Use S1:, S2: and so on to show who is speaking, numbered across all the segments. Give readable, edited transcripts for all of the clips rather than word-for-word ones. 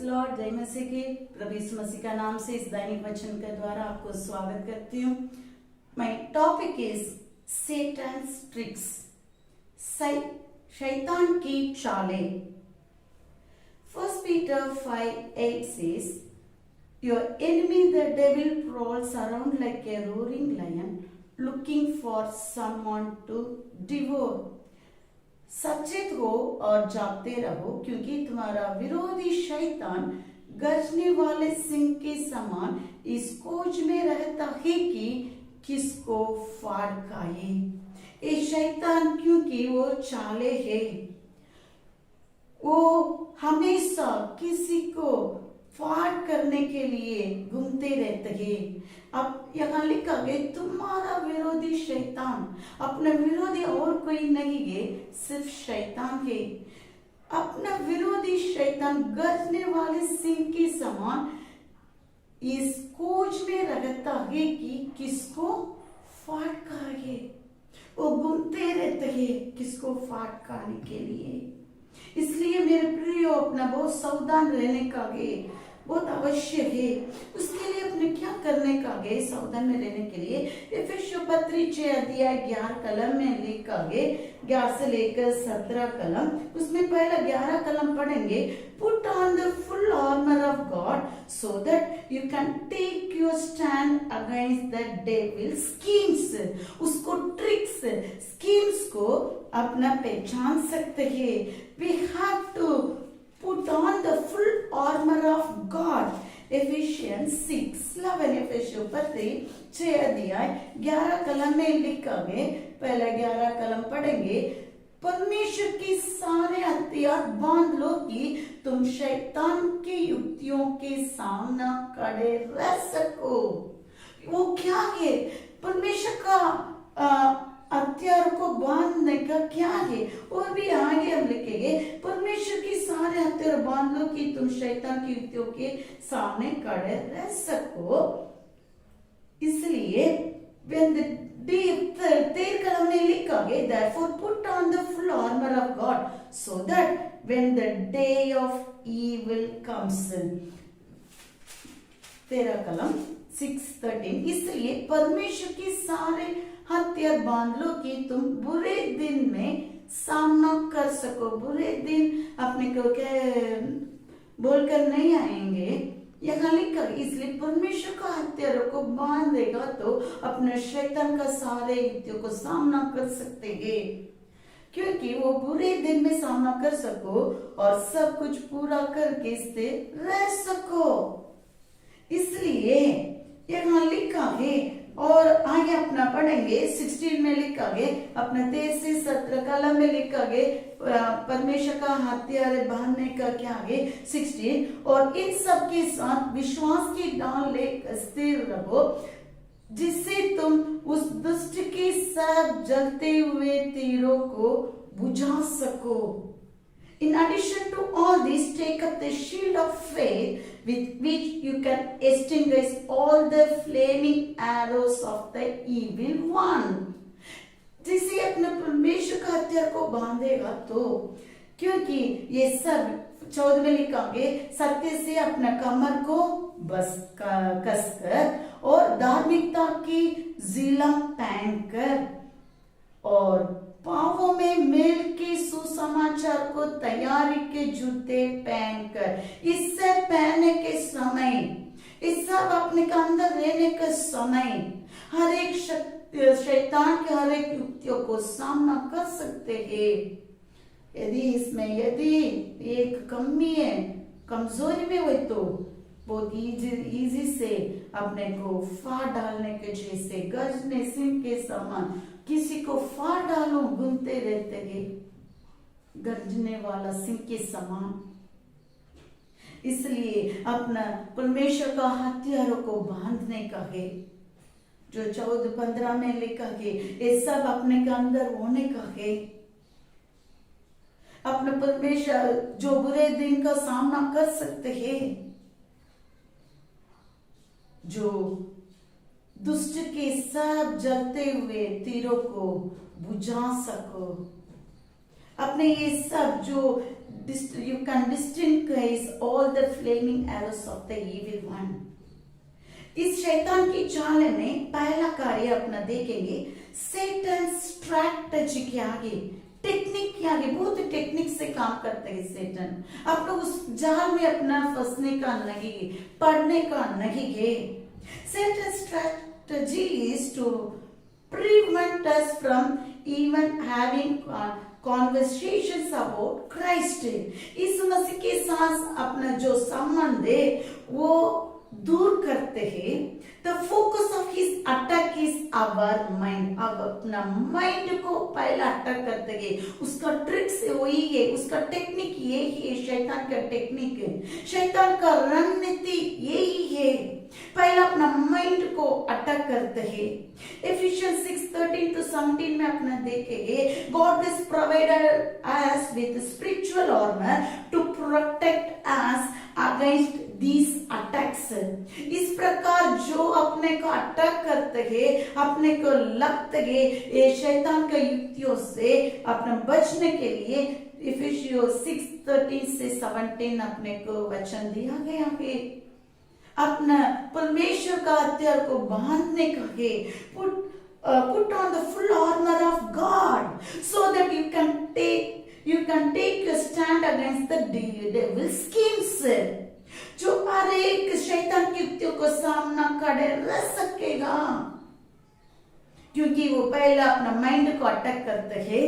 S1: Lord. जय मसीह की। प्रभु यीशु मसीह का नाम से इस दैनिक वचन के द्वारा आपको स्वागत करती हूँ। My topic is Satan's tricks, शैतान की चालें। 1 Peter 5:8 says, your enemy the devil prowls around like a roaring lion looking for someone to devour. सचेत हो और जागते रहो, क्योंकि तुम्हारा विरोधी शैतान गरजने वाले सिंह के समान इस खोज में रहता है कि किसको फाड़ खाए। ये शैतान क्योंकि वो चाले है, वो हमेशा किसी को फाड़ करने के लिए घूमते रहते हैं। अब यहाँ लिखा गया तुम्हारा विरोधी शैतान, अपना विरोधी और कोई नहीं है, सिर्फ शैतान है। अपना विरोधी शैतान गरजने वाले सिंह के समान इस खोज में रहता है कि किसको फाड़ खाए। वो घूमते रहते हैं किसको फाड़ खाने के लिए। इसलिए मेरे प्रियो, अपना बहुत सावधान रहने का है, बहुत आवश्यक है। उसके लिए अपने क्या करने का है सावधान में रहने के लिए? इफिसियों पत्री 6:11 कलम में लिखा है, 11 से लेकर 17 कलम। उसमें पहला 11 कलम पढ़ेंगे। Put on the full armour of God so that you can take your stand against the devil schemes. उसको ट्रिक्स, स्कीम्स को अपना पहचान सकते हैं। वी हैव टू put on the full armor of God. Ephesians 6:11 इफिसियों पत्री 6:11 कलम में लिखा है। पहला 11 कलम पढ़ेंगे। परमेश्वर की सारे हथियार बांध लो कि तुम शैतान की युक्तियों के सामना खड़े रह सको। वो क्या है? परमेश्वर का हथियार को बांधने का क्या है? और भी आगे हम लिखेंगे, परमेश्वर की सारे हथियार बांध लो कि तुम शैतान की युक्तियों के सामने खड़े रह सको। इसलिए तेर कलम में लिखा है, therefore put on the full armor of God so that when the day of evil comes. 13 कलम 6:13। इसलिए परमेश्वर की सारे हथियार बांध लो कि तुम बुरे दिन में सामना कर सको। बुरे दिन अपने को क्या बोलकर नहीं आएंगे, यहाँ लिखा। इसलिए परमेश्वर का हथियारों को बांधेगा तो अपने शैतान का सारे युक्तियों को सामना कर सकते हैं, क्योंकि वो बुरे दिन में सामना कर सको और सब कुछ पूरा करके इससे रह सको। इसलिए यहाँ लिखा है। और आगे अपना पढ़ेंगे 16 में लिखा है, अपना 13 से 17 कलम में लिखा है परमेश्वर का हथियार बांधने का क्या है 16। और इन सब के साथ विश्वास की डाल लेकर स्थिर रहो, जिससे तुम उस दुष्ट के सब जलते हुए तीरों को बुझा सको। In addition to all this, take up the shield of faith with which you can extinguish all the flaming arrows of the evil one. जिसे अपने परमेश्वर का हथियार को बांधेगा तो, क्योंकि ये सब 14 में लिखा है, सत्य से अपना कमर को बस कसकर और धार्मिकता की जिला पहनकर और पांवों में मेल के सुसमाचार को तैयारी के जूते पहनकर, इससे पहनने के समय, इस सब अपने के अंदर रहने के समय हर एक शैतान के हर एक युक्तियों को सामना कर सकते हैं। यदि एक कमी है, कमजोरी में हो तो बहुत इजी से अपने को फाड़ डालने के जैसे गरजने सिंह के समान किसी को फाड़ डालो, घूमते रहते हैं गरजने वाला सिंह के समान। इसलिए अपना परमेश्वर का हथियारों को बांधने का है, जो 14-15 में लिखा है, ये सब अपने के अंदर होने का है। अपने परमेश्वर जो बुरे दिन का सामना कर सकते हैं, जो दुष्ट के सब जलते हुए तीरों को बुझा सको। अपने ये सब जो you can distinguish all the flaming arrows of the evil one. इस शैतान की चाल में पहला कार्य अपना देखेंगे, सेटन स्ट्रैटेजी के आगे, टेक्निक के आगे, बहुत टेक्निक से काम करते हैं सेटन। आप लोग उस जाल में अपना फंसने का नहीं, पढ़ने का नहीं है। Satan strategy is to prevent us from even having conversations about Christ. इस मसीह के साथ अपना जो संबंध है वो दूर करते हैं। The focus of his attack is our mind. अब अपना माइंड को पहला अटैक करते हैं। उसका ट्रिक्स वही है, उसका टेक्निक यही है, शैतान का टेक्निक है, शैतान का रणनीति यही है। पहला अपना माइंड को अटैक करते हैं। Ephesians 6:13 to 17 में अपना देखेंगे, God has provided us with spiritual armor to protect us against these attacks. इस प्रकार जो अपने को अटैक करते हैं, अपने को लगते हैं ये शैतान के युक्तियों से अपना बचने के लिए Ephesians 6:13 से 17 अपने को वचन दिया गया है। अपना परमेश्वर का हथियार को बांधने का है। Put on the full armor of God so that you can take your stand against the devil's schemes. जो हर एक शैतान की युक्तियों को सामना खड़े रह सकेगा, क्योंकि वो पहला अपना माइंड को अटैक करते हैं,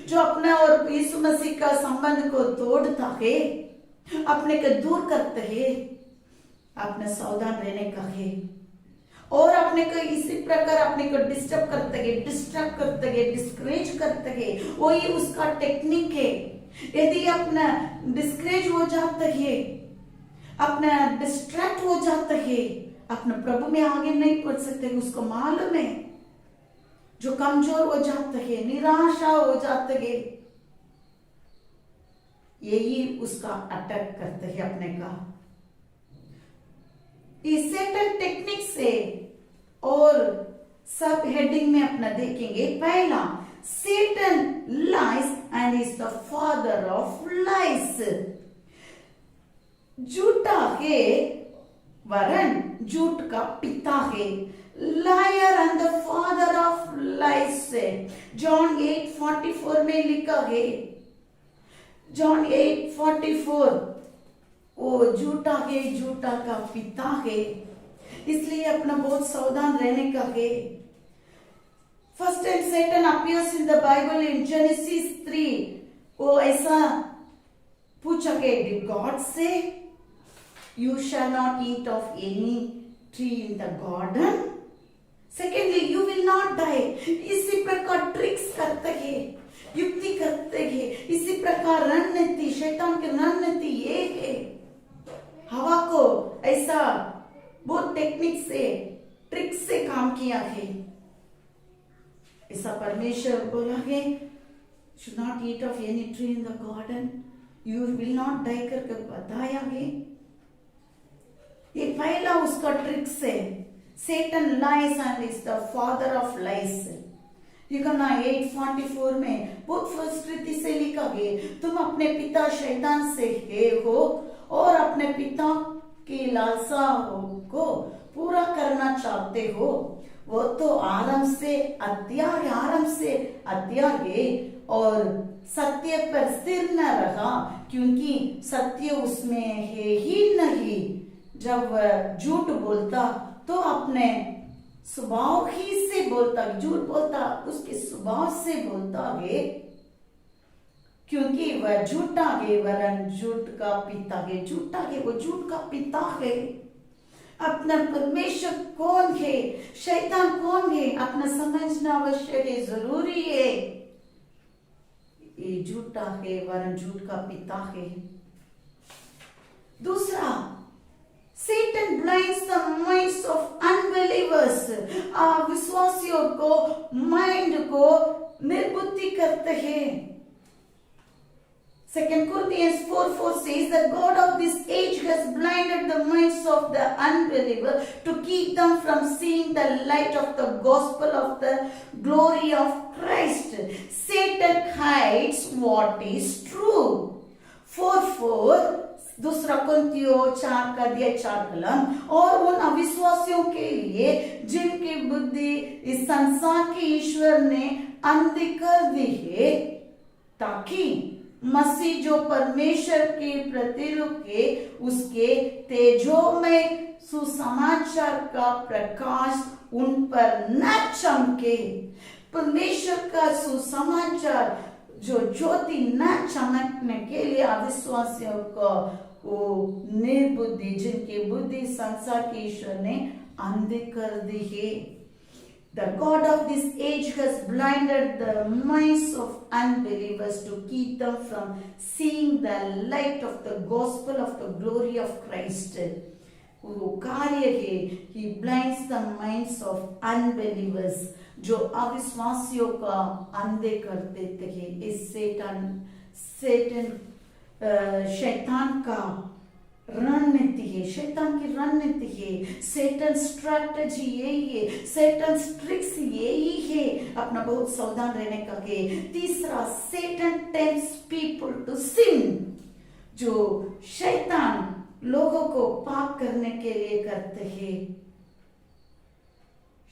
S1: जो अपना और यीशु मसीह का संबंध को तोड़ता है, अपने को दूर करते हैं। अपने सावधान रहने का है और अपने को इसी प्रकार अपने को डिस्टर्ब करते हैं, डिस्करेज करते हैं, वही उसका टेक्निक है। यदि अपना डिस्करेज हो जाता है, अपना डिस्ट्रैक्ट हो जाता है, अपने प्रभु में आगे नहीं बढ़ सकते, उसको मालूम है। जो कमजोर हो जाता है, निराशा हो जाता है, यही उसका अटैक करते हैं अपने का। इस सेटन टेक्निक से और सब हेडिंग में अपना देखेंगे। पहला, Satan lies and is the father of lies. झूठा है वरन झूठ का पिता है। Liar and the father of lies से जॉन 8:44 में लिखा है। जॉन 8:44 वो झूठा है, झूठा का पिता है, इसलिए अपना बहुत सावधान रहने का है। First time Satan appears in the Bible in Genesis 3, वो ऐसा पूछा कि did God say you shall not eat of any tree in the garden? Secondly, you will not die. इसी प्रकार ट्रिक्स करते हैं, युक्ति करते हैं, इसी प्रकार रणनीति, शैतान की रणनीति ये है। हवा को ऐसा बहुत टेक्निक से, ट्रिक से काम किया है। ऐसा परमेश्वर बोला है, should not eat of any tree in the garden, you will not die करके बताया है। ये पहला उसका ट्रिक से, Satan lies and is the father of lies। यूहन्ना 8:44 में बहुत स्पष्टता से लिखा है, तुम अपने पिता शैतान से हो और अपने पिता की लालसा को पूरा करना चाहते हो। वो तो आरंभ से हत्या है और सत्य पर स्थिर न रहा, क्योंकि सत्य उसमें है ही नहीं। जब वह झूठ बोलता तो अपने स्वभाव ही से बोलता, झूठ बोलता उसके स्वभाव से बोलता है, क्योंकि वह झूठा है वरन झूठ का पिता है। झूठा है, वो झूठ का पिता है। अपना परमेश्वर कौन है, शैतान कौन है, अपना समझना आवश्यक है, जरूरी है। ये झूठा है वरन झूठ का पिता है। दूसरा, Satan blinds the minds of unbelievers. विश्वासियों को माइंड को निर्बुद्धि करते हैं। 2 Corinthians 4:4 says that God of this age has blinded the minds of the unbeliever to keep them from seeing the light of the gospel of the glory of Christ. Satan hides what is true. 4:4 दूसरा कुरिन्थियों 4 का अध्याय 4 कलम, और उन अविश्वासियों के लिए जिनकी बुद्धि इस संसार के ईश्वर ने अंधी कर दी है, ताकि मसीह जो परमेश्वर के प्रतिरूप है उसके तेजोमय सुसमाचार का प्रकाश उन पर न चमके। परमेश्वर का सुसमाचार जो ज्योति न चमकने के लिए अविश्वासियों को वो निर्बुद्धि, जिनकी बुद्धि संसार के ईश्वर ने अंधे कर दी है। The God of this age has blinded the minds of unbelievers to keep them from seeing the light of the gospel of the glory of Christ. वो कार्य है, he blinds the minds of unbelievers, जो अविश्वासियों का अंधे कर देते हैं। इस शैतान का रणनीति है, शैतान की रणनीति है, सैटन स्ट्रैटेजी यही है, सैटन ट्रिक्स यही है, अपना बहुत सावधान रहने का है। तीसरा, सैटन टेम्प्ट्स पीपल टू सिन, जो शैतान लोगों को पाप करने के लिए करते हैं।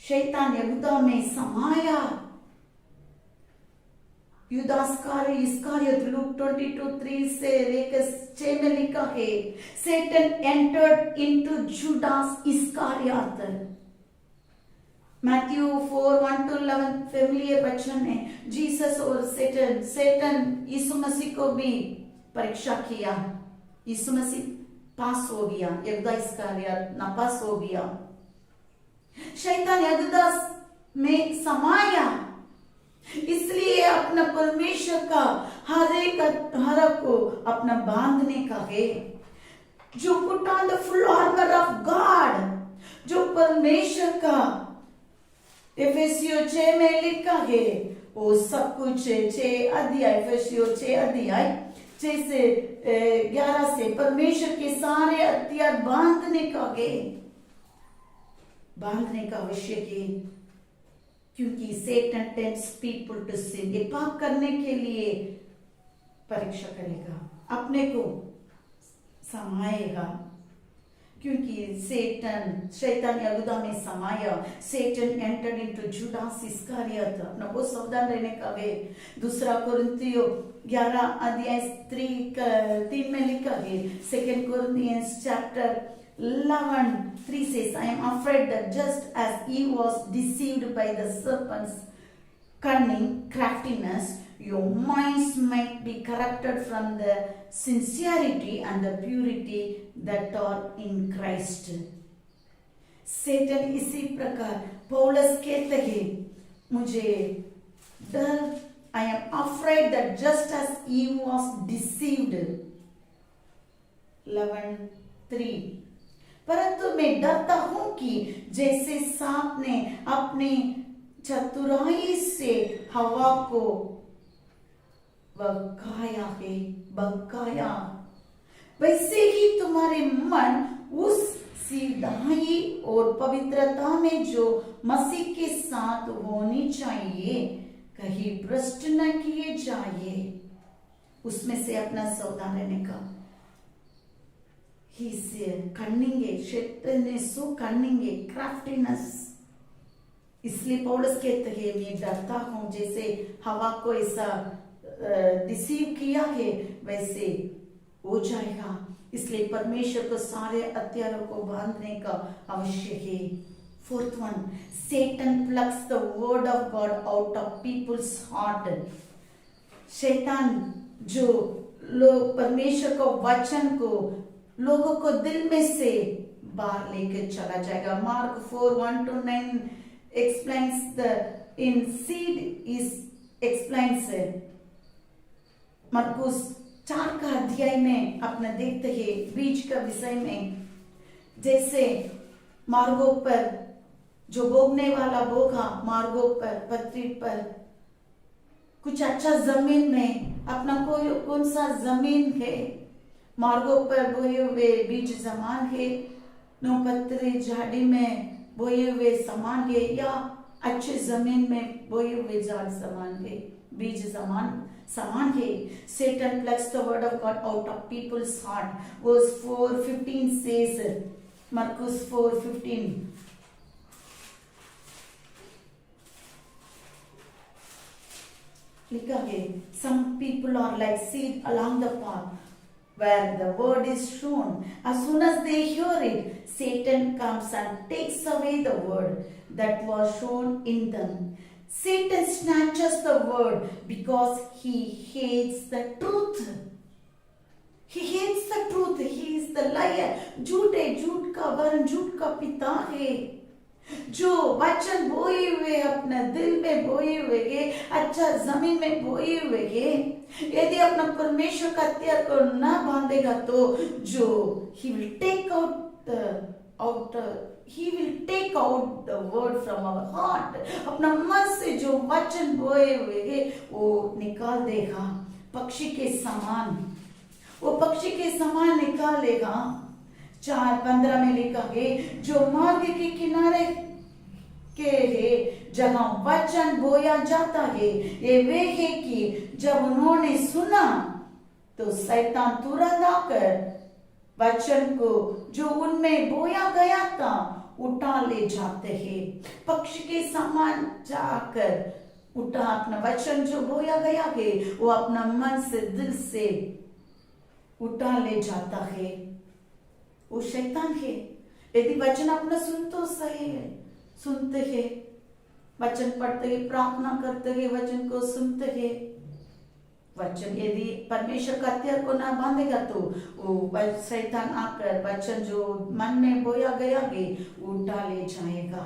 S1: शैतान यहूदा में समाया, इस्कारियत, लूक 22:3 से लेकर 6 में लिखा है, Satan entered into Judas Iscariot। Matthew 4:1-11 familiar वचन है। जीसस और सैटन यीशु मसीह को भी परीक्षा किया, यीशु मसीह पास हो गया, यहूदा इस्कारियत नापास हो गया। शैतान यहूदा में समाया, इसलिए अपना परमेश्वर का हर को अपना बांधने का है, जो put on the full armour of God, जो परमेश्वर का एफेसियों 6 में लिखा है, वो सब कुछ 6 अध्याय, एफेसियों 6 अध्याय 6 से 11 से परमेश्वर के सारे हथियार बांधने का है, बांधने का आवश्यक है, क्योंकि Satan tempts people to sin। ये पाप करने के लिए परीक्षा करेगा, अपने को समाएगा, क्योंकि शैतान यहूदा में समाया। Satan entered into Judas Iscariot, अपना बहुत सावधान रहने का है। दूसरा कुरिन्थियों 11 अध्याय 3 में लिखा है। 2 Corinthians chapter 11:3 says, I am afraid that just as Eve was deceived by the serpent's cunning craftiness, your minds might be corrupted from the sincerity and the purity that are in Christ। Satan इसी प्रकार, पौलुस कहते हैं, मुझे डर, I am afraid that just as Eve was deceived, 11:3, परंतु मैं डरता हूं कि जैसे सांप ने अपनी चतुराई से हवा को बहकाया, वैसे ही तुम्हारे मन उस सीधाई और पवित्रता में जो मसीह के साथ होनी चाहिए कहीं भ्रष्ट न किए जाए, उसमें से अपना सावधान रहने का। क्राफ्टीनेस, इसलिए पौलुस कहते हैं, मैं डरता हूं जैसे हवा को ऐसा डिसीव किया है वैसे हो जाएगा। इसलिए परमेश्वर को सारे हथियारों को बांधने का आवश्यक है। 4th one, Satan plucks the word of God out of people's heart। शैतान जो लोग परमेश्वर को वचन को लोगों को दिल में से बाहर लेकर चला जाएगा। Mark 4:1-9 explains the in seed is explains मरकुस 4 का अध्याय में अपना देखते हैं बीज का विषय में, जैसे मार्गों पर जो बोगने वाला बोगा, मार्गों पर पृथ्वी पर कुछ अच्छा जमीन में, अपना कौन सा जमीन है, मार्गों पर बोए हुए बीज समान है, नौपत्री झाड़ी में बोए हुए समान है, या अच्छे जमीन में बोए हुए झाड़ समान है। बीज समान है. Satan plucks the word of God out of people's heart. Verse 4:15 says, Marcus 4:15. लिखा है, some people are like seed along the path where the word is shown. As soon as they hear it, Satan comes and takes away the word that was shown in them. Satan snatches the word because he hates the truth. He hates the truth. He is the liar. झूठ है, झूठ का वर्ण, झूठ का पिता है. जो वचन बोए हुए अपने दिल में बोए हुए है, अच्छा जमीन में बोए हुए है, यदि अपना परमेश्वर का हथियार को न बांधेगा तो जो he will take out the word from our heart. अपना मन से जो वचन बोए हुए है वो निकाल देगा. पक्षी के समान, वो पक्षी के समान निकालेगा. 4:15 में लिखा है, जो मार्ग के किनारे के है जहां वचन बोया जाता है, ये वे है कि जब उन्होंने सुना तो शैतान तुरंत आकर वचन को जो उनमें बोया गया था उठा ले जाते हैं. पक्षी के समान जाकर उठा अपना वचन जो बोया गया है वो अपना मन से, दिल से उठा ले जाता है. वो शैतान है. यदि वचन अपना सुन तो सही है, सुनते हैं, वचन पढ़ते हैं, प्रार्थना करते हैं, वचन को सुनते हैं. वचन यदि परमेश्वर का हथियार को ना बांधेगा तो वो शैतान आकर वचन जो मन में बोया गया है उठा ले जाएगा.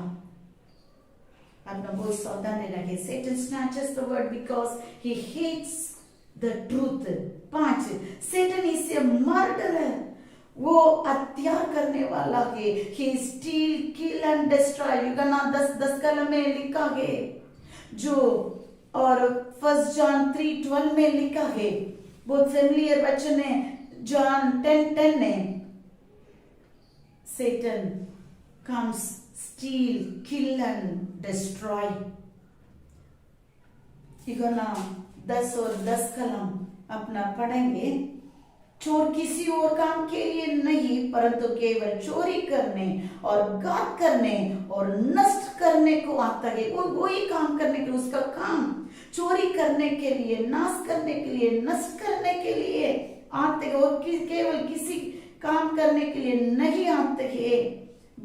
S1: अपना बहुत सावधान रहना है. Satan snatches the word because he hates the truth. 5. Satan is a murderer. वो हत्या करने वाला है. He steal, kill and destroy. युगना 10 कलम में लिखा है जो, और 1 जॉन 3:12 में लिखा है. बहुत फेमिलियर वचन है. जॉन 10:10 में Satan comes, steal, kill and destroy. युगना 10 और 10 कलम अपना पढ़ेंगे. चोर किसी और काम के लिए नहीं परंतु केवल चोरी करने और घात करने और नष्ट करने को आता है. वो ही काम करने के, उसका काम चोरी करने के लिए, नाश करने के लिए, नष्ट करने के लिए आते हैं. और केवल किसी काम करने के लिए नहीं आते हैं,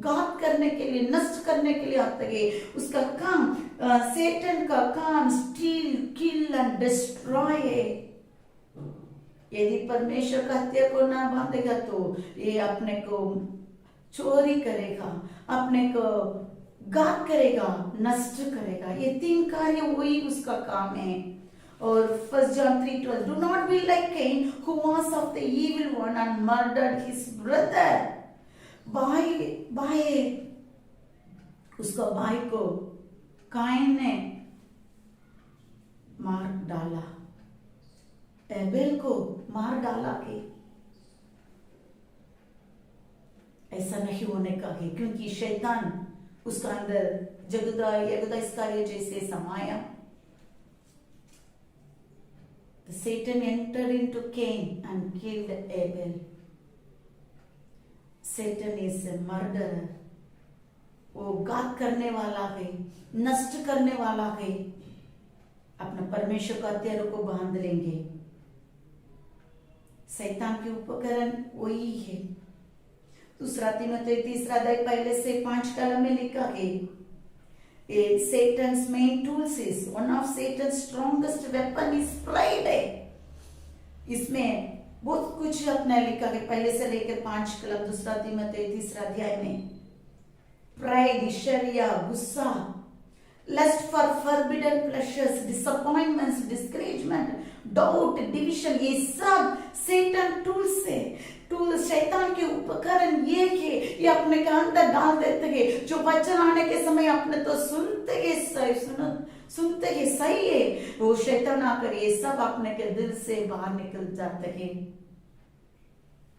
S1: घात करने के लिए, नष्ट करने के लिए आते हैं. उसका काम, सेटन का काम स्टील, किल एंड डिस्ट्रॉय है. यदि परमेश्वर का हत्या को ना बांधेगा तो ये अपने को चोरी करेगा, अपने को घात करेगा, नष्ट करेगा. ये 3 कार्य वही उसका काम है. और 1 John 3:12, do not be like Cain who was of the evil one and murdered his brother. भाई उसका भाई को काइन ने मार डाला, एबेल को मार डाला. कि ऐसा नहीं होने का है क्योंकि शैतान उसका अंदर यहूदा इस्करियोत जैसे समाया. Satan entered into Cain and killed Abel. Satan is a murderer. वो घात करने वाला है, नष्ट करने वाला है. अपना परमेश्वर का हथियारों को बांध लेंगे. शैतान के उपकरण वही है. 2 तीमुथियुस 3 अध्याय पहले से 5 कलम में लिखा है. Satan's main tools is, one of Satan's strongest weapon is pride है. इसमें बहुत कुछ अपना लिखा है पहले से लेकर 5 कलम. 2 तीमुथियुस 3 अध्याय में प्राइड, ईर्ष्या, गुस्सा, lust for forbidden pleasures, disappointments, discouragement, doubt, division, ये सब Satan tools है. टूल्स, शैतान के उपकरण ये है, ये अपने के अंदर डाल देते हैं. जो वचन आने के समय अपने तो सुनते हैं सही है, वो शैतान आकर ये सब अपने के दिल से बाहर निकल जाते हैं.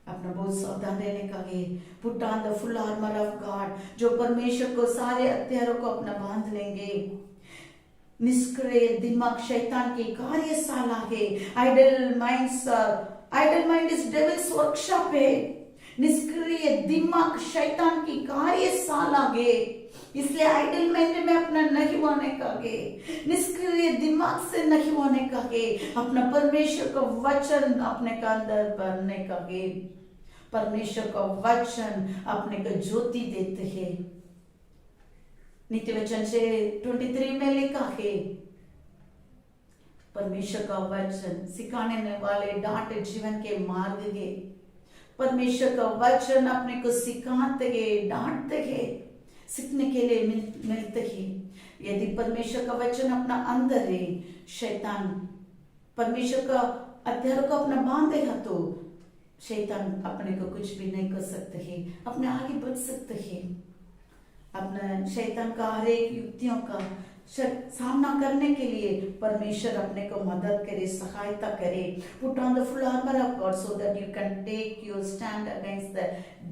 S1: अपना बहुत सावधान रहने का है. Put on the full armour of God. जो परमेश्वर को सारे हथियारों को अपना बांध लेंगे. निष्क्रिय दिमाग शैतान की कार्यशाला है। आइडल माइंड इस डेविल्स वर्कशॉप है। निष्क्रिय दिमाग शैतान की कार्यशाला है, इसलिए आइडल माइंड में अपना नहीं होने का है, निष्क्रिय दिमाग से नहीं होने का है, अपना परमेश्वर का वचन अपने का अंदर भरने का है। परमेश्वर का वचन अपने को ज्योति देते हैं। नीति वचन से 23 में लिखा है, परमेश्वर का वचन सिखाने वाले डांट जीवन के मार्ग है। परमेश्वर का वचन अपने को सिखाते हैं, डांटते हैं, सीखने के लिए मिलते हैं। यदि परमेश्वर का वचन अपना अंदर है, शैतान परमेश्वर का हथियार को अपना बांधेगा तो शैतान अपने को कुछ भी नहीं कर सकते हैं, अपने आगे बढ़ सकते हैं। अपना शैतान का हर एक युक्तियों का सामना करने के लिए परमेश्वर अपने को मदद करे, सहायता करे। Put on the full armour of God so that you can take your stand against the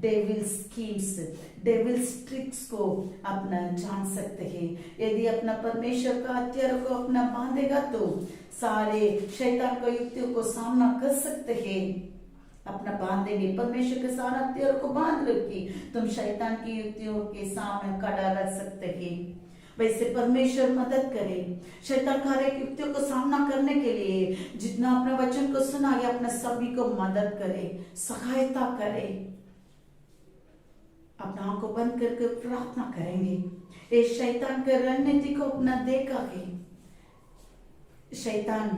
S1: devil's schemes, devil's tricks को अपना जान सकते हैं। यदि अपना परमेश्वर का हथियार को अपना बांधेगा तो सारे शैतान का युक्तियों को सामना कर सकते हैं। अपना बांधेंगे, परमेश्वर के सारा हथियार को बांध रखी, तुम शैतान की युक्तियों के सामने खड़ा रख सकते हैं। वैसे परमेश्वर मदद करे शैतान का हर एक युक्तियों को सामना करने के लिए। जितना अपने वचन को सुना है, अपने सभी को मदद करे, सहायता करे। अपना आंखों बंद करके प्रार्थना करेंगे। इस शैतान के रणनीति को अपना देखा है। शैतान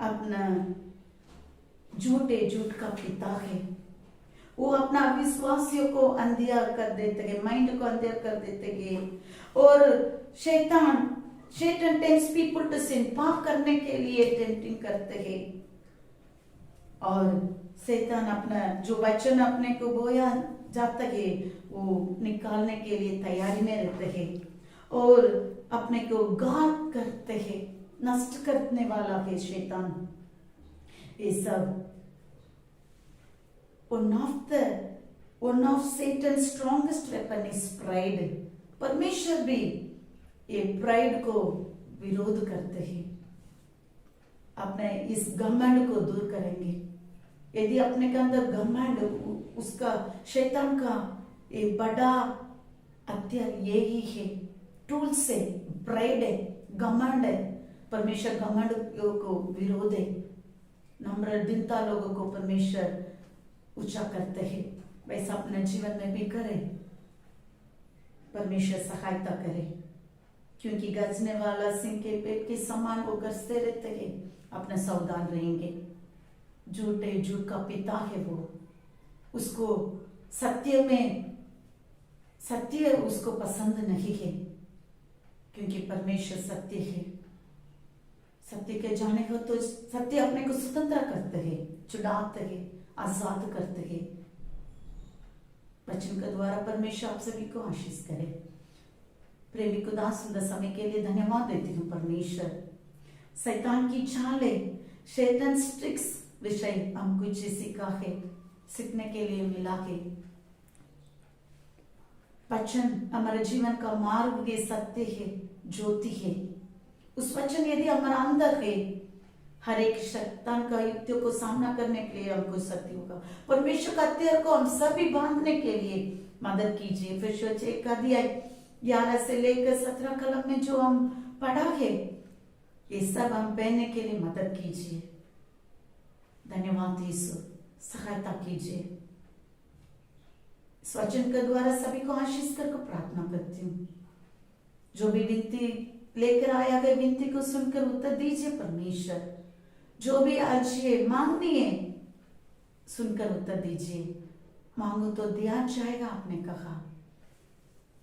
S1: अपना झूठ का पिता है। वो अपना विश्वासियों को अंधियार कर देते हैं, माइंड को अंधियार कर देते हैं। और शैतान टेम्प्ट्स पीपल टू सिन, पाप करने के लिए टेम्पटिंग करते हैं। और शैतान अपना जो वचन अपने को बोया जाता है वो निकालने के लिए तैयारी में रहते हैं और अपने को घात करते हैं, नष्ट करने वाला है शैतान। ये सब one of Satan's strongest weapon is pride. परमेश्वर भी ये प्राइड को विरोध करते हैं। अपने इस घमंड को दूर करेंगे। यदि अपने के अंदर घमंड, उसका शैतान का ये बड़ा हथियार यही है, टूल से प्राइड है, घमंड है। परमेश्वर घमंड को विरोध है। नम्र दीनता लोगों को परमेश्वर ऊंचा करते हैं। वैसा अपने जीवन में भी करें, परमेश्वर सहायता करे। क्योंकि गरजने वाला सिंह के पेट के समान वो गरजते रहते हैं। अपने सावधान रहेंगे। झूठ का पिता है वो। उसको सत्य उसको पसंद नहीं है, क्योंकि परमेश्वर सत्य है। सत्य के जाने को तो सत्य अपने को स्वतंत्र करते हैं, छुड़ाते हैं, आजाद करते हैं। वचन के द्वारा परमेश्वर आप सभी को आशीष करे। प्रेमी खुदा सुंदर समय के लिए धन्यवाद देती हूँ परमेश्वर। शैतान की चालें, शैतान ट्रिक्स विषय हम कुछ सीखा है, सीखने के लिए मिला है। वचन हमारे जीवन का मार्ग है, सत्य है, ज्योति है। उस वचन यदि हमारा अंदर है, हर एक शैतान का युक्तियों को सामना करने के लिए हमको शक्ति होगा। परमेश्वर का हथियार को हम सभी बांधने के लिए मदद कीजिए। फिर 11 से लेकर 17 कलम में जो हम पढ़ा है, ये सब हम पहनने के लिए मदद कीजिए। धन्यवाद यीशु, सहायता कीजिए। इस वचन के द्वारा सभी को आशीष करके प्रार्थना करती हूँ। जो भी विनती लेकर आया गया, विनती को सुनकर उत्तर दीजिए परमेश्वर। जो भी आज ये मांगनी है, सुनकर उत्तर दीजिए। मांगो तो दिया जाएगा, आपने कहा।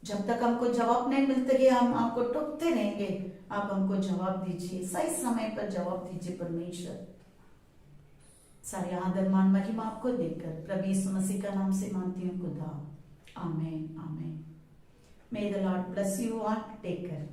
S1: जब तक हमको जवाब नहीं मिलते कि हम आपको टोकते रहेंगे, आप हमको जवाब दीजिए, सही समय पर जवाब दीजिए परमेश्वर। सारे आदर मान महिमा आपको देकर प्रभु यीशु मसीह का नाम से मांगती हूँ खुदा, आमीन आमीन। May the Lord bless you all. Take care.